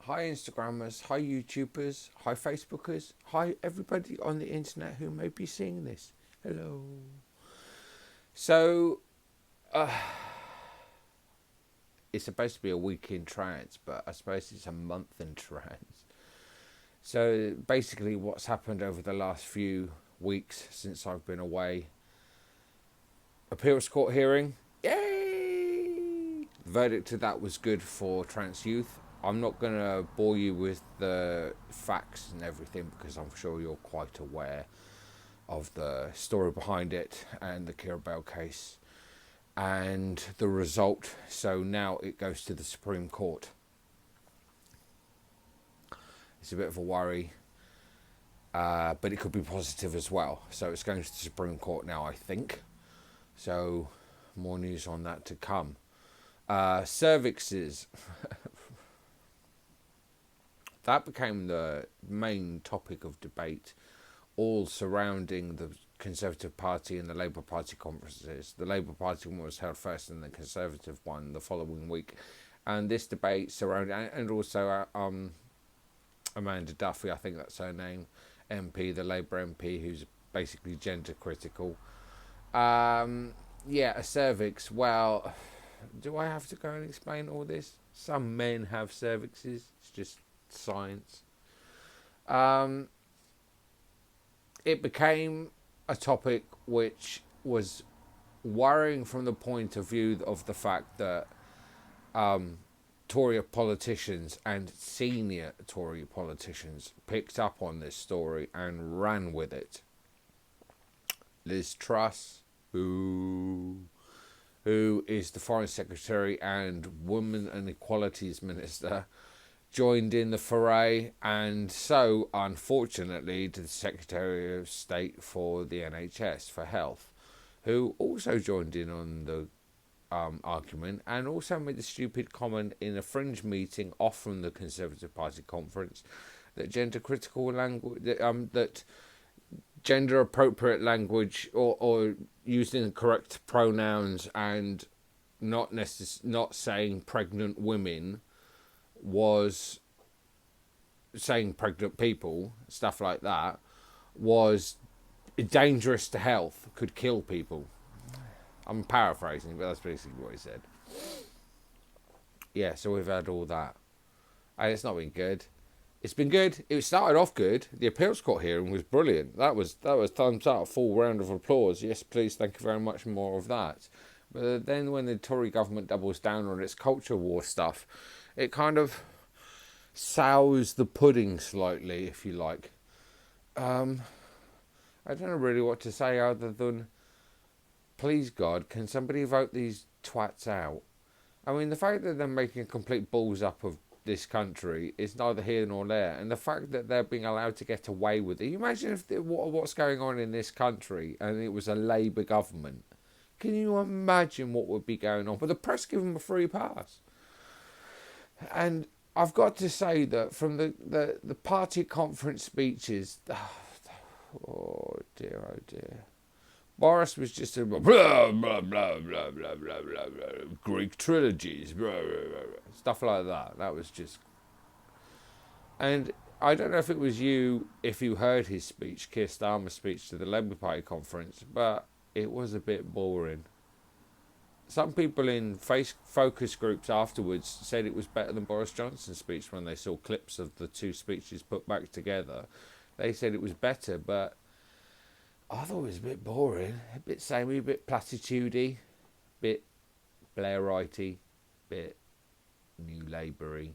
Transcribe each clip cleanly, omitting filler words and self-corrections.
Hi Instagrammers, hi YouTubers, hi Facebookers, hi everybody on the internet who may be seeing this. Hello. So, it's supposed to be a week in trance, but I suppose it's a month in trance. So, basically, what's happened over the last few weeks since I've been away: appeals court hearing. Yay! The verdict of that was good for trans youth. I'm not going to bore you with the facts and everything because I'm sure you're quite aware of the story behind it and the Kirabelle case and the result. So now it goes to the Supreme Court. It's a bit of a worry, but it could be positive as well. So it's going to the Supreme Court now, I think. So more news on that to come. Cervixes. That became the main topic of debate, all surrounding the Conservative Party and the Labour Party conferences. The Labour Party one was held first and the Conservative one the following week. And this debate surrounding, and also Amanda Duffy, I think that's her name, MP, the Labour MP, who's basically gender critical. A cervix. Well, do I have to go and explain all this? Some men have cervixes. It's just science. It became a topic which was worrying from the point of view of the fact that Tory politicians and senior Tory politicians picked up on this story and ran with it. Liz Truss, who is the Foreign Secretary and Women and Equalities Minister, joined in the foray, and so, unfortunately, did the Secretary of State for the NHS for Health, who also joined in on the argument and also made the stupid comment in a fringe meeting off from the Conservative Party conference that gender critical language, that gender appropriate language or using the correct pronouns and not saying pregnant women was saying pregnant people, stuff like that, was dangerous to health, could kill people. I'm paraphrasing, but that's basically what he said. Yeah, so we've had all that. And it's not been good. It's been good. It started off good. The appeals court hearing was brilliant. That was thumbs up, full round of applause. Yes, please, thank you very much, more of that. But then when the Tory government doubles down on its culture war stuff, it kind of sours the pudding slightly, if you like. I don't know really what to say other than, please God, can somebody vote these twats out? I mean, the fact that they're making a complete balls up of this country is neither here nor there, and the fact that they're being allowed to get away with it. You imagine if what's going on in this country and it was a Labour government. Can you imagine what would be going on? But the press give them a free pass. And I've got to say that from the party conference speeches, oh dear, Boris was just a blah, blah, blah, blah, blah, blah, blah, blah, Greek trilogies, blah, blah, blah, stuff like that. That was just... And I don't know if it was you, if you heard his speech, Keir Starmer's speech to the Labour Party conference, but it was a bit boring. Some people in focus groups afterwards said it was better than Boris Johnson's speech when they saw clips of the two speeches put back together. They said it was better, but I thought it was a bit boring, a bit samey, a bit platitudey, a bit Blairite-y, a bit New Labour-y.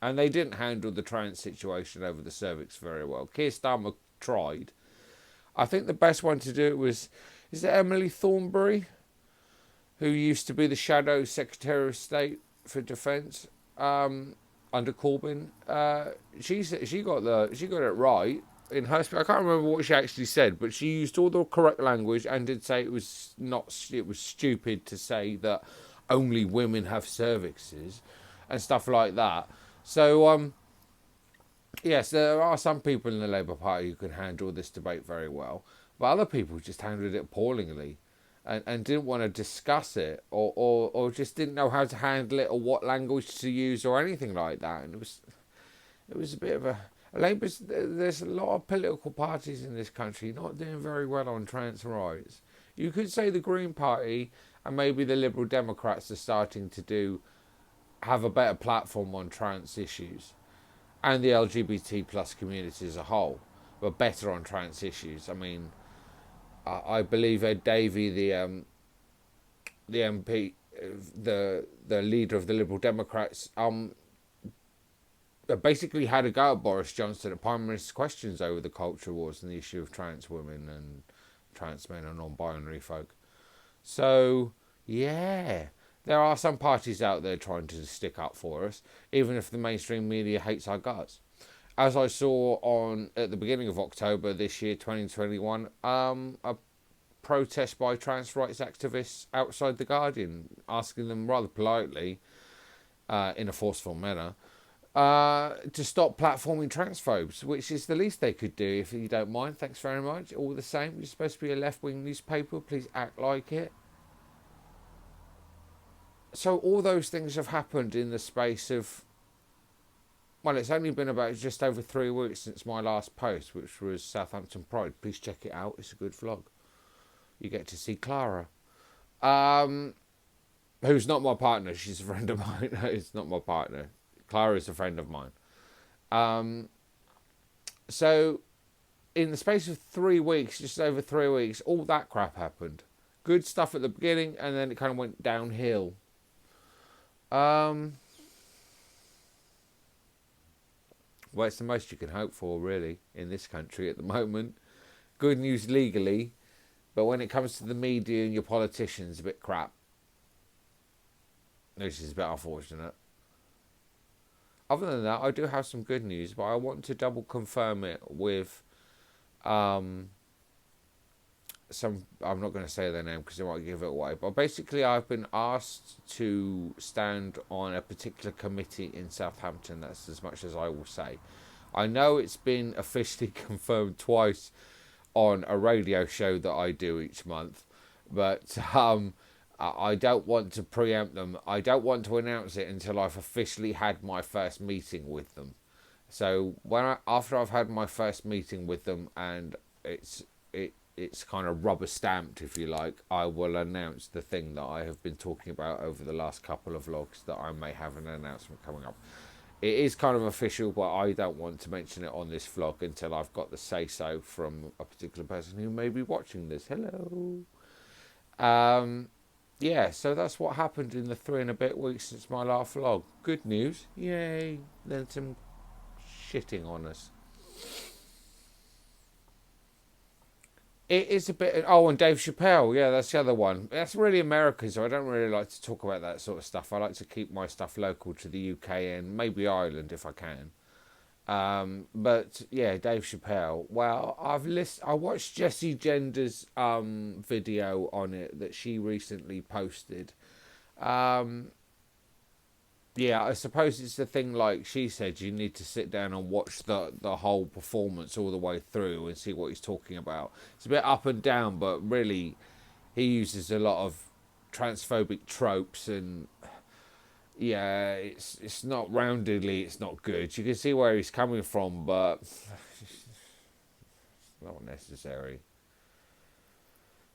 And they didn't handle the trans situation over the cervix very well. Keir Starmer tried. I think the best one to do it was... Is it Emily Thornbury, who used to be the shadow Secretary of State for Defence under Corbyn? She got it right in her speech. I can't remember what she actually said, but she used all the correct language and did say it was stupid to say that only women have cervixes and stuff like that. So yes, there are some people in the Labour Party who can handle this debate very well. But other people just handled it appallingly. and didn't want to discuss it, or just didn't know how to handle it, or what language to use, or anything like that. And it was a bit of a Labour's. There's a lot of political parties in this country not doing very well on trans rights. You could say the Green Party and maybe the Liberal Democrats are starting to have a better platform on trans issues, and the LGBT plus community as a whole, but better on trans issues. I mean, I believe Ed Davey, the MP, the leader of the Liberal Democrats, basically had a go at Boris Johnson at Prime Minister's questions over the culture wars and the issue of trans women and trans men and non-binary folk. So, yeah, there are some parties out there trying to stick up for us, even if the mainstream media hates our guts. As I saw at the beginning of October this year, 2021, a protest by trans rights activists outside The Guardian, asking them rather politely, in a forceful manner, to stop platforming transphobes, which is the least they could do, if you don't mind. Thanks very much. All the same, you're supposed to be a left-wing newspaper. Please act like it. So all those things have happened in the space of, well, it's only been about just over 3 weeks since my last post, which was Southampton Pride. Please check it out. It's a good vlog. You get to see Clara, who's not my partner. She's a friend of mine. It's not my partner. Clara is a friend of mine. So in the space of 3 weeks, just over 3 weeks, all that crap happened. Good stuff at the beginning, and then it kind of went downhill. Well, it's the most you can hope for, really, in this country at the moment. Good news legally, but when it comes to the media and your politicians, a bit crap. This is a bit unfortunate. Other than that, I do have some good news, but I want to double confirm it with some. I'm not going to say their name because they might give it away. But basically, I've been asked to stand on a particular committee in Southampton. That's as much as I will say. I know it's been officially confirmed twice on a radio show that I do each month, but I don't want to preempt them. I don't want to announce it until I've officially had my first meeting with them. So after I've had my first meeting with them and it's kind of rubber stamped, if you like, I will announce the thing that I have been talking about over the last couple of vlogs, that I may have an announcement coming up. It is kind of official, but I don't want to mention it on this vlog until I've got the say-so from a particular person who may be watching this. Hello. Yeah, so that's what happened in the 3 and a bit weeks since my last vlog. Good news. Yay. Then some shitting on us. It is a bit... Oh, and Dave Chappelle. Yeah, that's the other one. That's really American, so I don't really like to talk about that sort of stuff. I like to keep my stuff local to the UK and maybe Ireland if I can. But yeah, Dave Chappelle. Well, I watched Jessie Gender's video on it that she recently posted. Yeah, I suppose it's the thing, like she said, you need to sit down and watch the whole performance all the way through and see what he's talking about. It's a bit up and down, but really he uses a lot of transphobic tropes, and yeah, it's not roundedly, it's not good. You can see where he's coming from, but it's not necessary.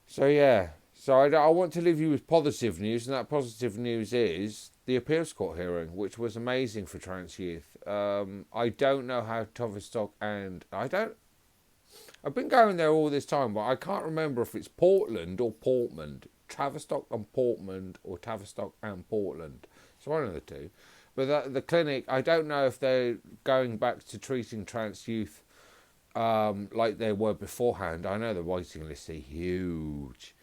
So yeah, so I want to leave you with positive news, and that positive news is the appeals court hearing, which was amazing for trans youth. I don't know how Tavistock and I've been going there all this time, but I can't remember if it's Portland or Portland. Tavistock and Portland, or Tavistock and Portland. It's one of the two. But the clinic, I don't know if they're going back to treating trans youth like they were beforehand. I know the waiting lists are huge.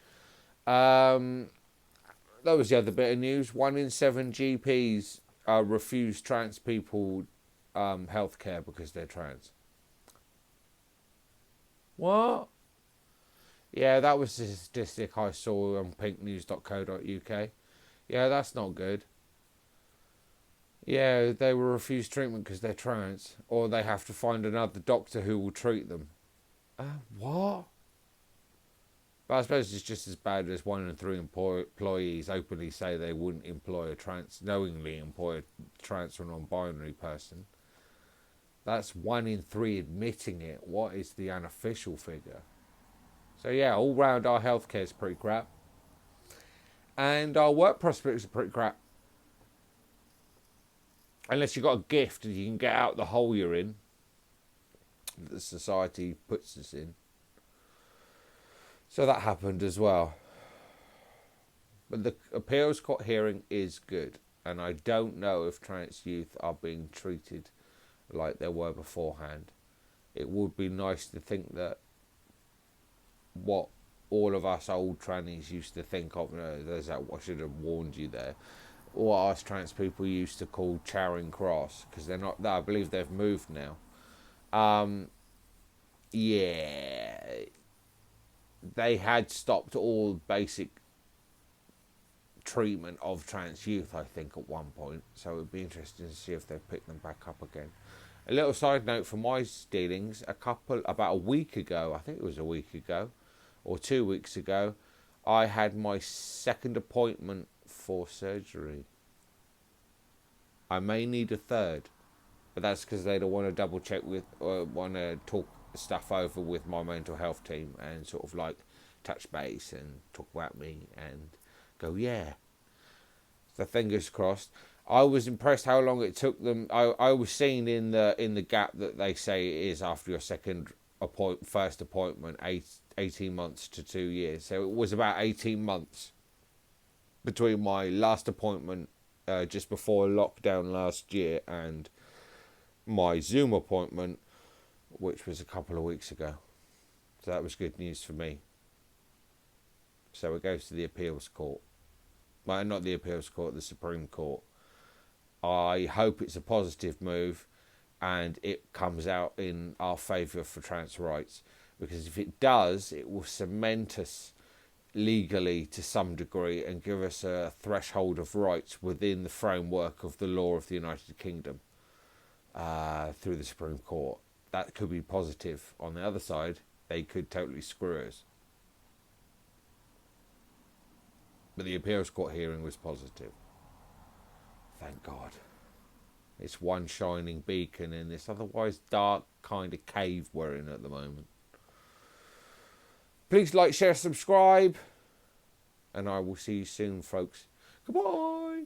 That was the other bit of news. 1 in 7 GPs refuse trans people healthcare because they're trans. What? Yeah, that was the statistic I saw on pinknews.co.uk. Yeah, that's not good. Yeah, they will refuse treatment because they're trans, or they have to find another doctor who will treat them. What? But I suppose it's just as bad as 1 in 3 employees openly say they wouldn't knowingly employ a trans or non-binary person. That's 1 in 3 admitting it. What is the unofficial figure? So yeah, all round our healthcare is pretty crap. And our work prospects are pretty crap. Unless you've got a gift and you can get out the hole you're in, that society puts us in. So that happened as well. But the appeals court hearing is good. And I don't know if trans youth are being treated like they were beforehand. It would be nice to think that what all of us old trannies used to think of, there's that, I should have warned you there, what us trans people used to call Charing Cross, because they're not, I believe they've moved now. Yeah, they had stopped all basic treatment of trans youth, I think, at one point. So it would be interesting to see if they've picked them back up again. A little side note from my dealings, about a week ago, I think it was a week ago, or 2 weeks ago, I had my second appointment for surgery. I may need a third, but that's because they don't want to double check with, or want to talk stuff over with my mental health team and sort of like touch base and talk about me and go, yeah. So fingers crossed. I was impressed how long it took them. I was seeing in the gap that they say it is after your first appointment, 18 months to 2 years. So it was about 18 months between my last appointment just before lockdown last year and my Zoom appointment, which was a couple of weeks ago. So that was good news for me. So it goes to the appeals court. Well, not the appeals court, the Supreme Court. I hope it's a positive move and it comes out in our favour for trans rights. Because if it does, it will cement us legally to some degree and give us a threshold of rights within the framework of the law of the United Kingdom through the Supreme Court. That could be positive. On the other side, they could totally screw us. But the appeals court hearing was positive. Thank God. It's one shining beacon in this otherwise dark kind of cave we're in at the moment. Please like, share, subscribe. And I will see you soon, folks. Goodbye.